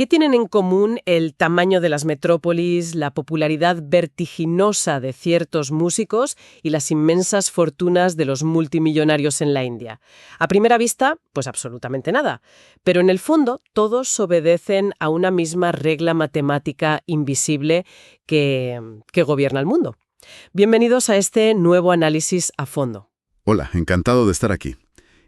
¿Qué tienen en común el tamaño de las metrópolis, la popularidad vertiginosa de ciertos músicos y las inmensas fortunas de los multimillonarios en la India? A primera vista, pues absolutamente nada. Pero en el fondo, todos obedecen a una misma regla matemática invisible que gobierna el mundo. Bienvenidos a este nuevo análisis a fondo. Hola, encantado de estar aquí.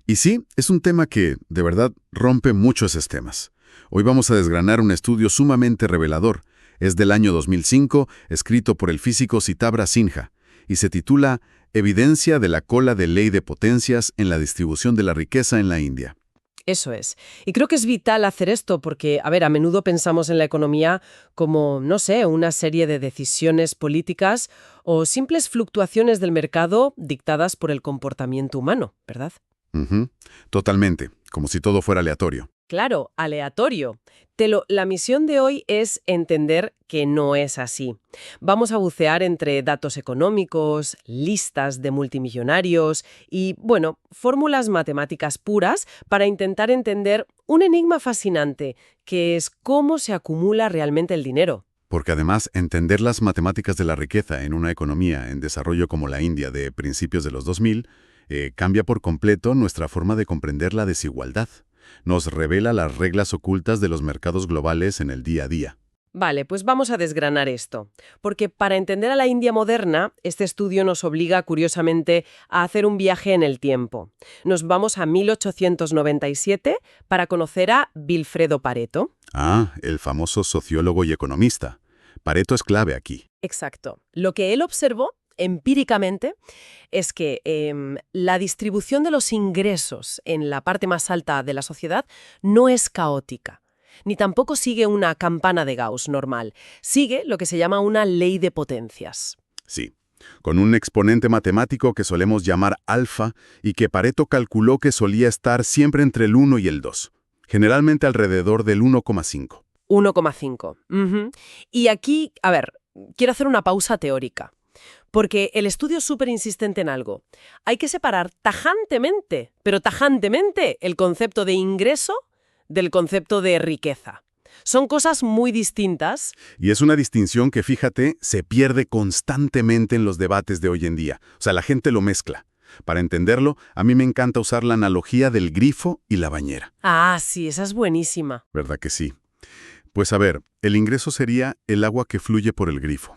Y sí, es un tema que, de verdad, rompe muchos esquemas. Hoy vamos a desgranar un estudio sumamente revelador. Es del año 2005, escrito por el físico Sitabra Sinha, y se titula Evidencia de la cola de ley de potencias en la distribución de la riqueza en la India. Eso es. Y creo que es vital hacer esto porque, a menudo pensamos en la economía como, no sé, una serie de decisiones políticas o simples fluctuaciones del mercado dictadas por el comportamiento humano, ¿verdad? Totalmente, como si todo fuera aleatorio. Claro, aleatorio. La misión de hoy es entender que no es así. Vamos a bucear entre datos económicos, listas de multimillonarios y, bueno, fórmulas matemáticas puras para intentar entender un enigma fascinante, que es cómo se acumula realmente el dinero. Porque además, entender las matemáticas de la riqueza en una economía en desarrollo como la India de principios de los 2000 cambia por completo nuestra forma de comprender la desigualdad. Nos revela las reglas ocultas de los mercados globales en el día a día. Vale, pues vamos a desgranar esto. Porque para entender a la India moderna, este estudio nos obliga, curiosamente, a hacer un viaje en el tiempo. Nos vamos a 1897 para conocer a Vilfredo Pareto. Ah, el famoso sociólogo y economista. Pareto es clave aquí. Exacto. Lo que él observó empíricamente es que la distribución de los ingresos en la parte más alta de la sociedad no es caótica, ni tampoco sigue una campana de Gauss normal. Sigue lo que se llama una ley de potencias. Sí, con un exponente matemático que solemos llamar alfa y que Pareto calculó que solía estar siempre entre el 1 y el 2, generalmente alrededor del 1,5. 1,5. Y aquí, quiero hacer una pausa teórica. Porque el estudio es súper insistente en algo. Hay que separar tajantemente, pero tajantemente, el concepto de ingreso del concepto de riqueza. Son cosas muy distintas. Y es una distinción que, fíjate, se pierde constantemente en los debates de hoy en día. O sea, la gente lo mezcla. Para entenderlo, a mí me encanta usar la analogía del grifo y la bañera. Ah, sí, esa es buenísima. ¿Verdad que sí? Pues a ver, el ingreso sería el agua que fluye por el grifo.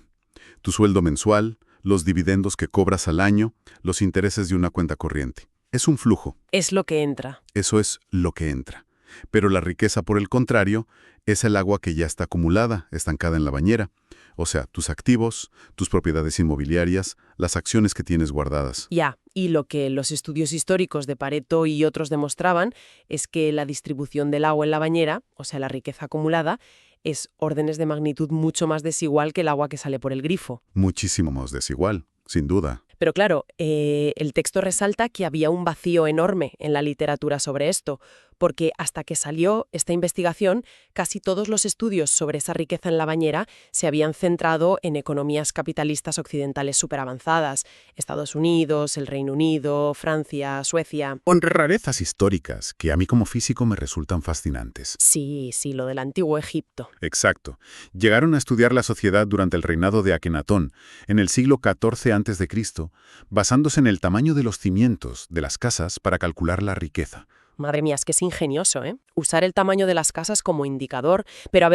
Tu sueldo mensual, los dividendos que cobras al año, los intereses de una cuenta corriente. Es un flujo. Es lo que entra. Eso es lo que entra. Pero la riqueza, por el contrario, es el agua que ya está acumulada, estancada en la bañera. O sea, tus activos, tus propiedades inmobiliarias, las acciones que tienes guardadas. Ya, y lo que los estudios históricos de Pareto y otros demostraban es que la distribución del agua en la bañera, o sea, la riqueza acumulada, es órdenes de magnitud mucho más desigual que el agua que sale por el grifo. Muchísimo más desigual, sin duda. Pero claro, el texto resalta que había un vacío enorme en la literatura sobre esto, porque hasta que salió esta investigación, casi todos los estudios sobre esa riqueza en la bañera se habían centrado en economías capitalistas occidentales superavanzadas, Estados Unidos, el Reino Unido, Francia, Suecia. Con rarezas históricas que a mí como físico me resultan fascinantes. Sí, lo del antiguo Egipto. Exacto. Llegaron a estudiar la sociedad durante el reinado de Akenatón, en el siglo XIV a.C., basándose en el tamaño de los cimientos de las casas para calcular la riqueza. Madre mía, es que es ingenioso, ¿eh? Usar el tamaño de las casas como indicador. Pero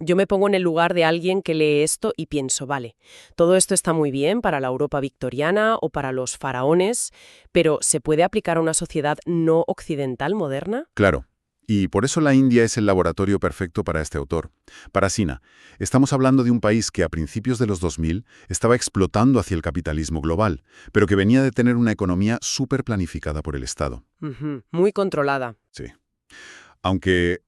yo me pongo en el lugar de alguien que lee esto y pienso, vale, todo esto está muy bien para la Europa victoriana o para los faraones, pero ¿se puede aplicar a una sociedad no occidental moderna? Claro. Y por eso la India es el laboratorio perfecto para este autor. Para Sinha, estamos hablando de un país que a principios de los 2000 estaba explotando hacia el capitalismo global, pero que venía de tener una economía súper planificada por el Estado. Muy controlada. Sí. Aunque,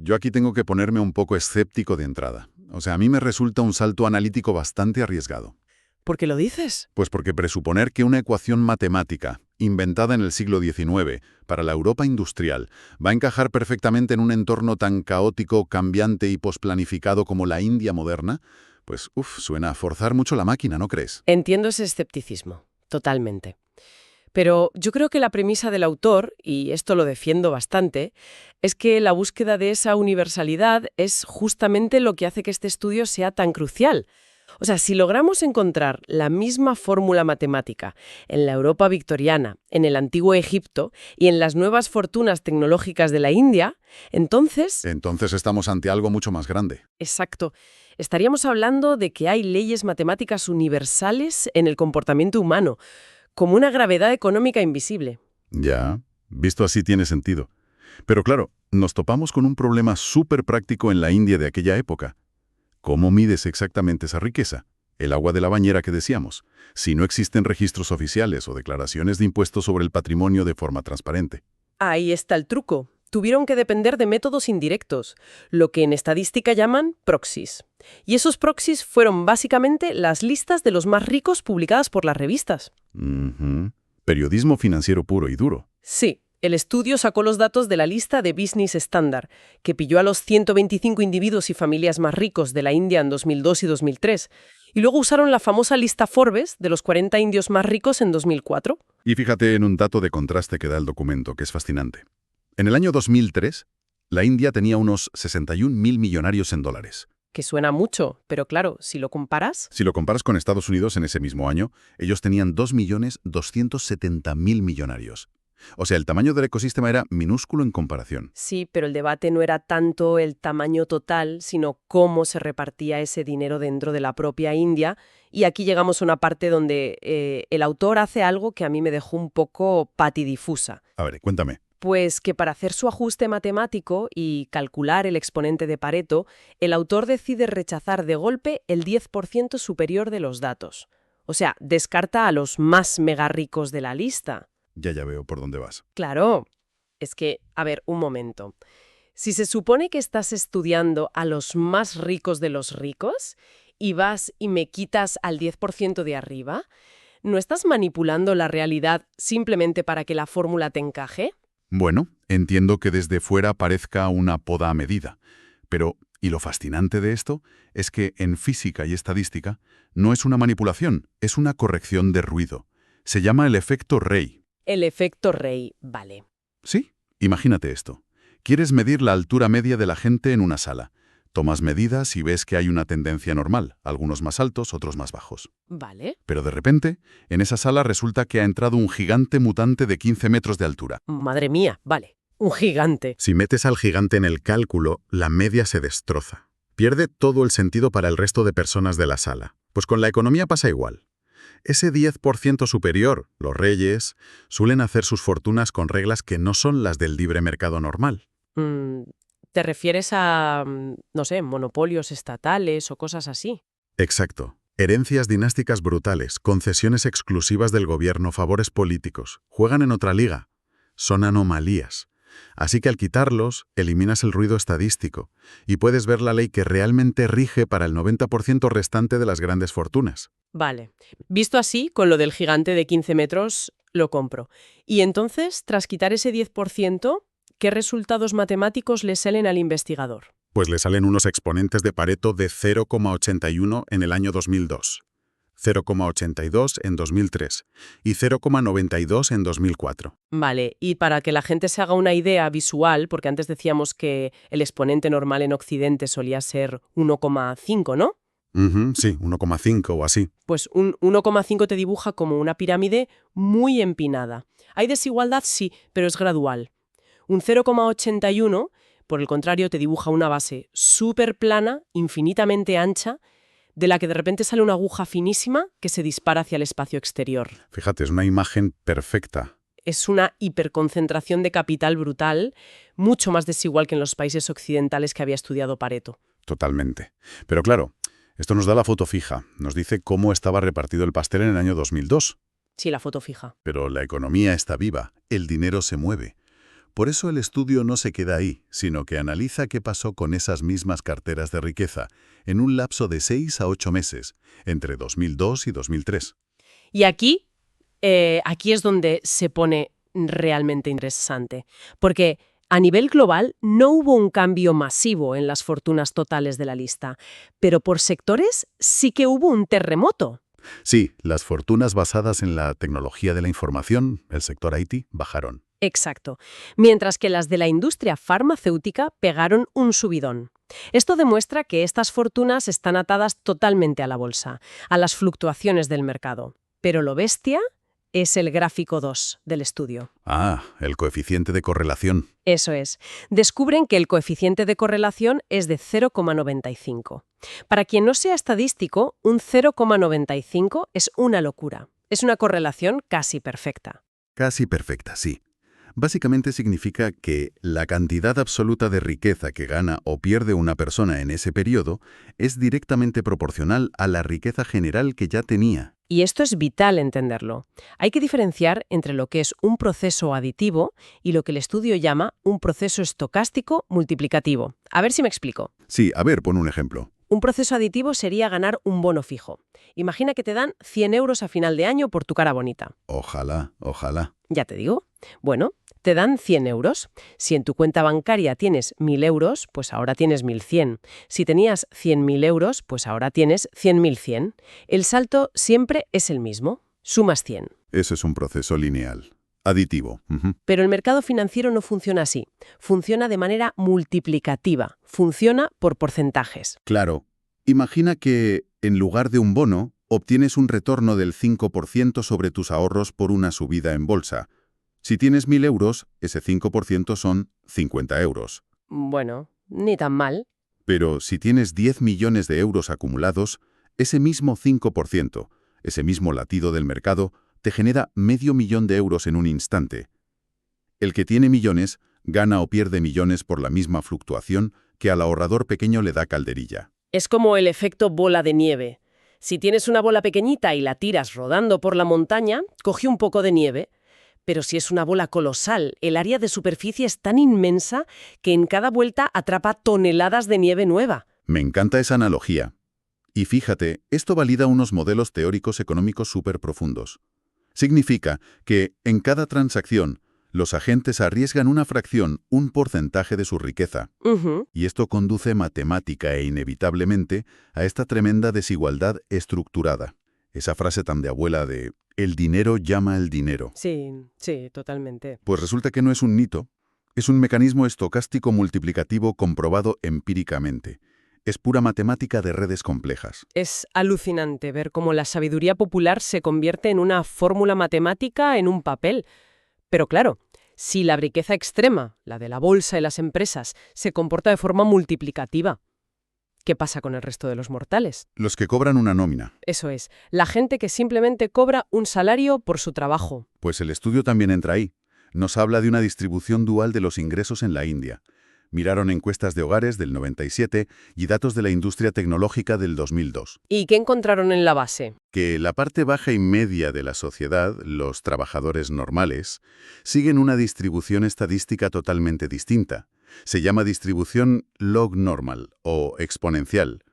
yo aquí tengo que ponerme un poco escéptico de entrada. O sea, a mí me resulta un salto analítico bastante arriesgado. ¿Por qué lo dices? Pues porque presuponer que una ecuación matemática, inventada en el siglo XIX, para la Europa industrial, va a encajar perfectamente en un entorno tan caótico, cambiante y posplanificado como la India moderna, pues, suena a forzar mucho la máquina, ¿no crees? Entiendo ese escepticismo, totalmente. Pero yo creo que la premisa del autor, y esto lo defiendo bastante, es que la búsqueda de esa universalidad es justamente lo que hace que este estudio sea tan crucial. O sea, si logramos encontrar la misma fórmula matemática en la Europa victoriana, en el antiguo Egipto y en las nuevas fortunas tecnológicas de la India, entonces, Entonces estamos ante algo mucho más grande. exacto, estaríamos hablando de que hay leyes matemáticas universales en el comportamiento humano, como una gravedad económica invisible. Ya, visto así tiene sentido. Pero claro, nos topamos con un problema súper práctico en la India de aquella época. ¿Cómo mides exactamente esa riqueza? El agua de la bañera que decíamos, si no existen registros oficiales o declaraciones de impuestos sobre el patrimonio de forma transparente. Ahí está el truco. Tuvieron que depender de métodos indirectos, lo que en estadística llaman proxies. Y esos proxies fueron básicamente las listas de los más ricos publicadas por las revistas. Ujú. Periodismo financiero puro y duro. Sí, el estudio sacó los datos de la lista de Business Standard, que pilló a los 125 individuos y familias más ricos de la India en 2002 y 2003, y luego usaron la famosa lista Forbes de los 40 indios más ricos en 2004. Y fíjate en un dato de contraste que da el documento, que es fascinante. En el año 2003, la India tenía unos 61.000 millonarios en dólares. Que suena mucho, pero claro, si lo comparas... Si lo comparas con Estados Unidos en ese mismo año, ellos tenían 2.270.000 millonarios. O sea, el tamaño del ecosistema era minúsculo en comparación. Sí, pero el debate no era tanto el tamaño total, sino cómo se repartía ese dinero dentro de la propia India. Y aquí llegamos a una parte donde el autor hace algo que a mí me dejó un poco patidifusa. A ver, cuéntame. Pues que para hacer su ajuste matemático y calcular el exponente de Pareto, el autor decide rechazar de golpe el 10% superior de los datos. O sea, descarta a los más mega ricos de la lista. Ya veo por dónde vas. Claro, es que, a ver, un momento. Si se supone que estás estudiando a los más ricos de los ricos y vas y me quitas al 10% de arriba, ¿no estás manipulando la realidad simplemente para que la fórmula te encaje? Bueno, entiendo que desde fuera parezca una poda a medida, pero, y lo fascinante de esto, es que en física y estadística no es una manipulación, es una corrección de ruido. Se llama el efecto Rey. El efecto Rey, vale. Sí, imagínate esto. Quieres medir la altura media de la gente en una sala. Tomas medidas y ves que hay una tendencia normal, algunos más altos, otros más bajos. Vale. Pero de repente, en esa sala resulta que ha entrado un gigante mutante de 15 metros de altura. Madre mía, vale. Un gigante. Si metes al gigante en el cálculo, la media se destroza. Pierde todo el sentido para el resto de personas de la sala. Pues con la economía pasa igual. Ese 10% superior, los reyes, suelen hacer sus fortunas con reglas que no son las del libre mercado normal. ¿Te refieres a, no sé, monopolios estatales o cosas así? Exacto. Herencias dinásticas brutales, concesiones exclusivas del gobierno, favores políticos. Juegan en otra liga. Son anomalías. Así que al quitarlos, eliminas el ruido estadístico y puedes ver la ley que realmente rige para el 90% restante de las grandes fortunas. Vale. Visto así, con lo del gigante de 15 metros, lo compro. Y entonces, tras quitar ese 10%, ¿qué resultados matemáticos le salen al investigador? Pues le salen unos exponentes de Pareto de 0,81 en el año 2002, 0,82 en 2003 y 0,92 en 2004. Vale, y para que la gente se haga una idea visual, porque antes decíamos que el exponente normal en Occidente solía ser 1,5, ¿no? Sí, 1,5 o así. Pues un 1,5 te dibuja como una pirámide muy empinada. Hay desigualdad, sí, pero es gradual. Un 0,81, por el contrario, te dibuja una base súper plana, infinitamente ancha, de la que de repente sale una aguja finísima que se dispara hacia el espacio exterior. Fíjate, es una imagen perfecta. Es una hiperconcentración de capital brutal, mucho más desigual que en los países occidentales que había estudiado Pareto. Totalmente. Pero claro, esto nos da la foto fija, nos dice cómo estaba repartido el pastel en el año 2002. Sí, la foto fija. Pero la economía está viva, el dinero se mueve. Por eso el estudio no se queda ahí, sino que analiza qué pasó con esas mismas carteras de riqueza en un lapso de 6 a 8 meses, entre 2002 y 2003. Y aquí es donde se pone realmente interesante, porque a nivel global no hubo un cambio masivo en las fortunas totales de la lista, pero por sectores sí que hubo un terremoto. Sí, las fortunas basadas en la tecnología de la información, el sector IT, bajaron. Exacto. Mientras que las de la industria farmacéutica pegaron un subidón. Esto demuestra que estas fortunas están atadas totalmente a la bolsa, a las fluctuaciones del mercado. Pero lo bestia es el gráfico 2 del estudio. Ah, el coeficiente de correlación. Eso es. Descubren que el coeficiente de correlación es de 0,95. Para quien no sea estadístico, un 0,95 es una locura. Es una correlación casi perfecta. Casi perfecta, sí. Básicamente significa que la cantidad absoluta de riqueza que gana o pierde una persona en ese periodo es directamente proporcional a la riqueza general que ya tenía. Y esto es vital entenderlo. Hay que diferenciar entre lo que es un proceso aditivo y lo que el estudio llama un proceso estocástico multiplicativo. A ver si me explico. Sí, a ver, pon un ejemplo. Un proceso aditivo sería ganar un bono fijo. Imagina que te dan 100 euros a final de año por tu cara bonita. Ojalá, ojalá. Ya te digo. Bueno, te dan 100 euros. Si en tu cuenta bancaria tienes 1.000 euros, pues ahora tienes 1.100. Si tenías 100.000 euros, pues ahora tienes 100.100. El salto siempre es el mismo. Sumas 100. Ese es un proceso lineal. Aditivo. Pero el mercado financiero no funciona así. Funciona de manera multiplicativa. Funciona por porcentajes. Claro. Imagina que, en lugar de un bono, obtienes un retorno del 5% sobre tus ahorros por una subida en bolsa. Si tienes 1.000 euros, ese 5% son 50 euros. Bueno, ni tan mal. Pero si tienes 10 millones de euros acumulados, ese mismo 5%, ese mismo latido del mercado, te genera $500.000 de euros en un instante. El que tiene millones gana o pierde millones por la misma fluctuación que al ahorrador pequeño le da calderilla. Es como el efecto bola de nieve. Si tienes una bola pequeñita y la tiras rodando por la montaña, coge un poco de nieve. Pero si es una bola colosal, el área de superficie es tan inmensa que en cada vuelta atrapa toneladas de nieve nueva. Me encanta esa analogía. Y fíjate, esto valida unos modelos teóricos económicos súper profundos. Significa que, en cada transacción, los agentes arriesgan una fracción, un porcentaje de su riqueza. Y esto conduce matemática e inevitablemente a esta tremenda desigualdad estructurada. Esa frase tan de abuela de «el dinero llama al dinero». Sí, totalmente. Pues resulta que no es un mito, es un mecanismo estocástico multiplicativo comprobado empíricamente. Es pura matemática de redes complejas. Es alucinante ver cómo la sabiduría popular se convierte en una fórmula matemática en un papel. Pero claro, si la riqueza extrema, la de la bolsa y las empresas, se comporta de forma multiplicativa, ¿qué pasa con el resto de los mortales? Los que cobran una nómina. Eso es, la gente que simplemente cobra un salario por su trabajo. Pues el estudio también entra ahí. Nos habla de una distribución dual de los ingresos en la India. Miraron encuestas de hogares del 97 y datos de la industria tecnológica del 2002. ¿Y qué encontraron en la base? Que la parte baja y media de la sociedad, los trabajadores normales, siguen una distribución estadística totalmente distinta. Se llama distribución log normal o exponencial.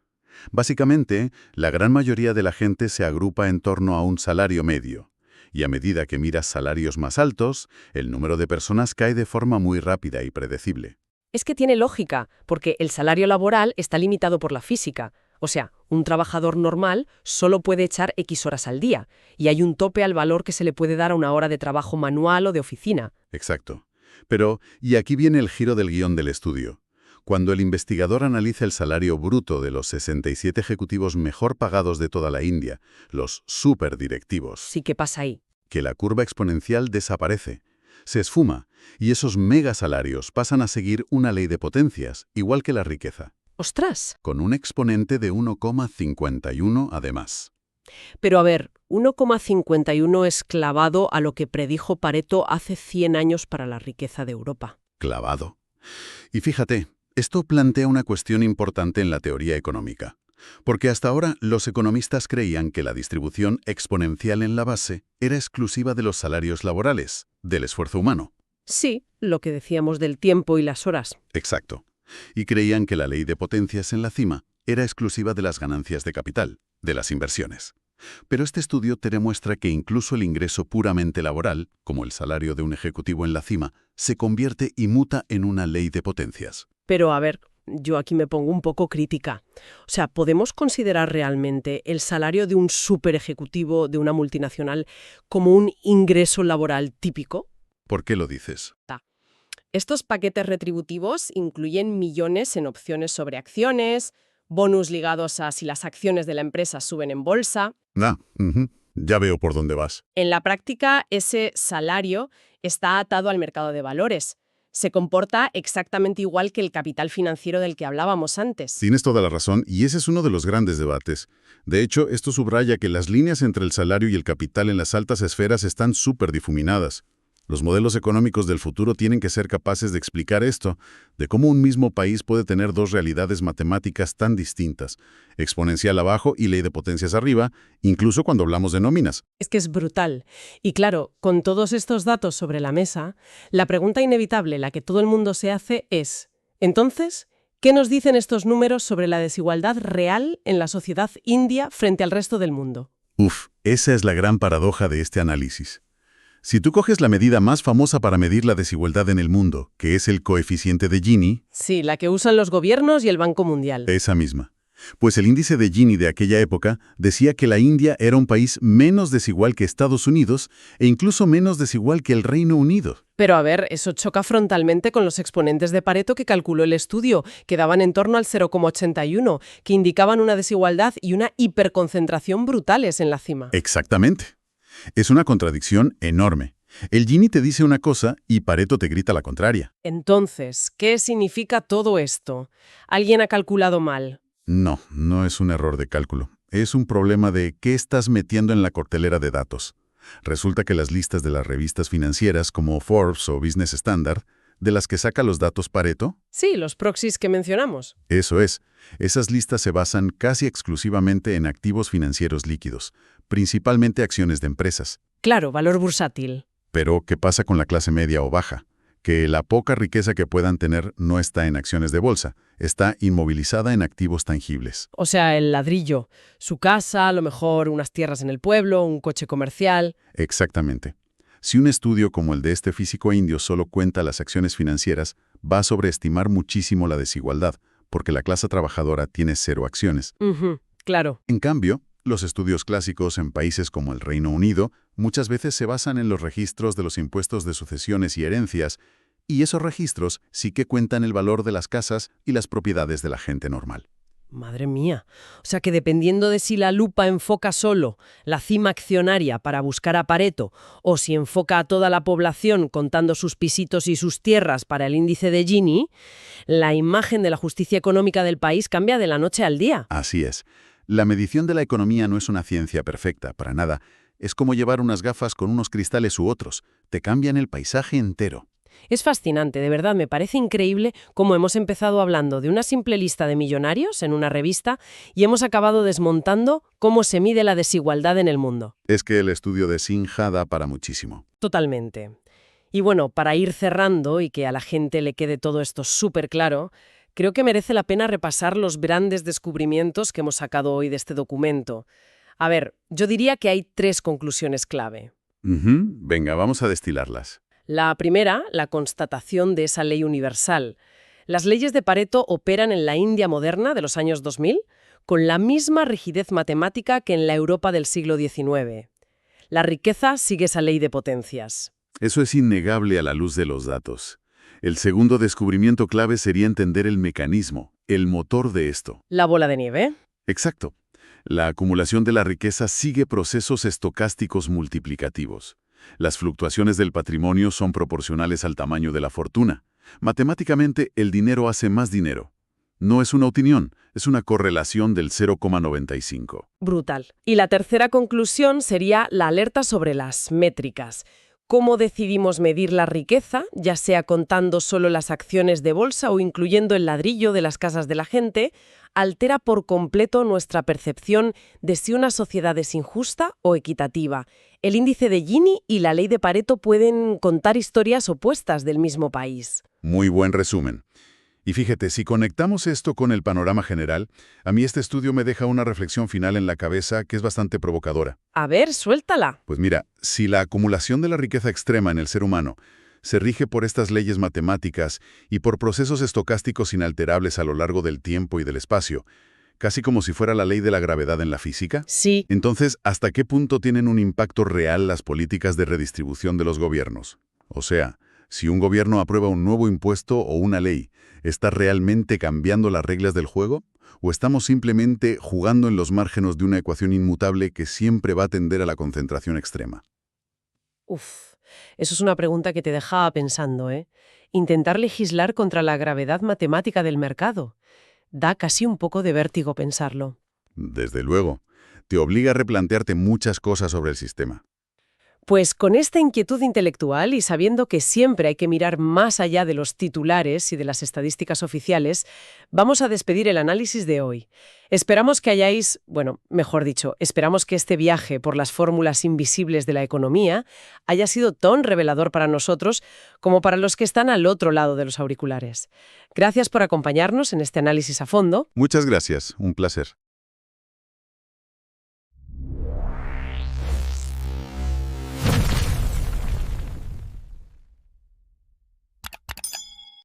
Básicamente, la gran mayoría de la gente se agrupa en torno a un salario medio. Y a medida que miras salarios más altos, el número de personas cae de forma muy rápida y predecible. Es que tiene lógica, porque el salario laboral está limitado por la física. O sea, un trabajador normal solo puede echar X horas al día, y hay un tope al valor que se le puede dar a una hora de trabajo manual o de oficina. Exacto. Pero, y aquí viene el giro del guión del estudio. Cuando el investigador analiza el salario bruto de los 67 ejecutivos mejor pagados de toda la India, los superdirectivos, Sí, ¿qué pasa ahí? que la curva exponencial desaparece. Se esfuma, y esos megasalarios pasan a seguir una ley de potencias, igual que la riqueza, ¡Ostras! con un exponente de 1,51 además. Pero a ver, 1,51 es clavado a lo que predijo Pareto hace 100 años para la riqueza de Europa. Clavado. Y fíjate, esto plantea una cuestión importante en la teoría económica. Porque hasta ahora los economistas creían que la distribución exponencial en la base era exclusiva de los salarios laborales, del esfuerzo humano. Sí, lo que decíamos del tiempo y las horas. Exacto. Y creían que la ley de potencias en la cima era exclusiva de las ganancias de capital, de las inversiones. Pero este estudio te demuestra que incluso el ingreso puramente laboral, como el salario de un ejecutivo en la cima, se convierte y muta en una ley de potencias. Pero a ver, yo aquí me pongo un poco crítica. O sea, ¿podemos considerar realmente el salario de un superejecutivo de una multinacional como un ingreso laboral típico? ¿Por qué lo dices? Estos paquetes retributivos incluyen millones en opciones sobre acciones, bonus ligados a si las acciones de la empresa suben en bolsa. Ya veo por dónde vas. En la práctica, ese salario está atado al mercado de valores. Se comporta exactamente igual que el capital financiero del que hablábamos antes. Tienes toda la razón, y ese es uno de los grandes debates. De hecho, esto subraya que las líneas entre el salario y el capital en las altas esferas están súper difuminadas. Los modelos económicos del futuro tienen que ser capaces de explicar esto, de cómo un mismo país puede tener dos realidades matemáticas tan distintas, exponencial abajo y ley de potencias arriba, incluso cuando hablamos de nóminas. Es que es brutal. Y claro, con todos estos datos sobre la mesa, la pregunta inevitable, la que todo el mundo se hace es, entonces, ¿qué nos dicen estos números sobre la desigualdad real en la sociedad india frente al resto del mundo? Esa es la gran paradoja de este análisis. Si tú coges la medida más famosa para medir la desigualdad en el mundo, que es el coeficiente de Gini, Sí, la que usan los gobiernos y el Banco Mundial. esa misma. Pues el índice de Gini de aquella época decía que la India era un país menos desigual que Estados Unidos e incluso menos desigual que el Reino Unido. Pero a ver, eso choca frontalmente con los exponentes de Pareto que calculó el estudio, que daban en torno al 0,81, que indicaban una desigualdad y una hiperconcentración brutales en la cima. Exactamente. Es una contradicción enorme. El Gini te dice una cosa y Pareto te grita la contraria. Entonces, ¿qué significa todo esto? ¿Alguien ha calculado mal? No, no es un error de cálculo. Es un problema de qué estás metiendo en la cortelera de datos. Resulta que las listas de las revistas financieras como Forbes o Business Standard, de las que saca los datos Pareto, Sí, los proxies que mencionamos. eso es. Esas listas se basan casi exclusivamente en activos financieros líquidos, principalmente acciones de empresas. Claro, valor bursátil. Pero, ¿qué pasa con la clase media o baja? Que la poca riqueza que puedan tener no está en acciones de bolsa, está inmovilizada en activos tangibles. O sea, el ladrillo, su casa, a lo mejor unas tierras en el pueblo, un coche comercial. Exactamente. Si un estudio como el de este físico indio solo cuenta las acciones financieras, va a sobreestimar muchísimo la desigualdad, porque la clase trabajadora tiene 0 acciones. Claro. En cambio, los estudios clásicos en países como el Reino Unido muchas veces se basan en los registros de los impuestos de sucesiones y herencias, y esos registros sí que cuentan el valor de las casas y las propiedades de la gente normal. Madre mía. O sea que dependiendo de si la lupa enfoca solo la cima accionaria para buscar a Pareto o si enfoca a toda la población contando sus pisitos y sus tierras para el índice de Gini, la imagen de la justicia económica del país cambia de la noche al día. Así es. La medición de la economía no es una ciencia perfecta, para nada. Es como llevar unas gafas con unos cristales u otros. Te cambian el paisaje entero. Es fascinante, de verdad, me parece increíble cómo hemos empezado hablando de una simple lista de millonarios en una revista y hemos acabado desmontando cómo se mide la desigualdad en el mundo. Es que el estudio de Sinha da para muchísimo. Totalmente. Y bueno, para ir cerrando y que a la gente le quede todo esto súper claro, creo que merece la pena repasar los grandes descubrimientos que hemos sacado hoy de este documento. A ver, yo diría que hay 3 conclusiones clave. Venga, vamos a destilarlas. La primera, la constatación de esa ley universal. Las leyes de Pareto operan en la India moderna de los años 2000 con la misma rigidez matemática que en la Europa del siglo XIX. La riqueza sigue esa ley de potencias. Eso es innegable a la luz de los datos. El segundo descubrimiento clave sería entender el mecanismo, el motor de esto. La bola de nieve. Exacto. La acumulación de la riqueza sigue procesos estocásticos multiplicativos. Las fluctuaciones del patrimonio son proporcionales al tamaño de la fortuna. Matemáticamente, el dinero hace más dinero. No es una opinión, es una correlación del 0,95. Brutal. Y la tercera conclusión sería la alerta sobre las métricas. ¿Cómo decidimos medir la riqueza, ya sea contando solo las acciones de bolsa o incluyendo el ladrillo de las casas de la gente, altera por completo nuestra percepción de si una sociedad es injusta o equitativa? El índice de Gini y la ley de Pareto pueden contar historias opuestas del mismo país. Muy buen resumen. Y fíjate, si conectamos esto con el panorama general, a mí este estudio me deja una reflexión final en la cabeza que es bastante provocadora. A ver, suéltala. Pues mira, si la acumulación de la riqueza extrema en el ser humano se rige por estas leyes matemáticas y por procesos estocásticos inalterables a lo largo del tiempo y del espacio, casi como si fuera la ley de la gravedad en la física. Sí. Entonces, ¿hasta qué punto tienen un impacto real las políticas de redistribución de los gobiernos? O sea, si un gobierno aprueba un nuevo impuesto o una ley, ¿está realmente cambiando las reglas del juego? ¿O estamos simplemente jugando en los márgenes de una ecuación inmutable que siempre va a tender a la concentración extrema? Uf, eso es una pregunta que te dejaba pensando, ¿eh? Intentar legislar contra la gravedad matemática del mercado. Da casi un poco de vértigo pensarlo. Desde luego, te obliga a replantearte muchas cosas sobre el sistema. Pues con esta inquietud intelectual y sabiendo que siempre hay que mirar más allá de los titulares y de las estadísticas oficiales, vamos a despedir el análisis de hoy. Esperamos que hayáis, bueno, mejor dicho, esperamos que este viaje por las fórmulas invisibles de la economía haya sido tan revelador para nosotros como para los que están al otro lado de los auriculares. Gracias por acompañarnos en este análisis a fondo. Muchas gracias, un placer.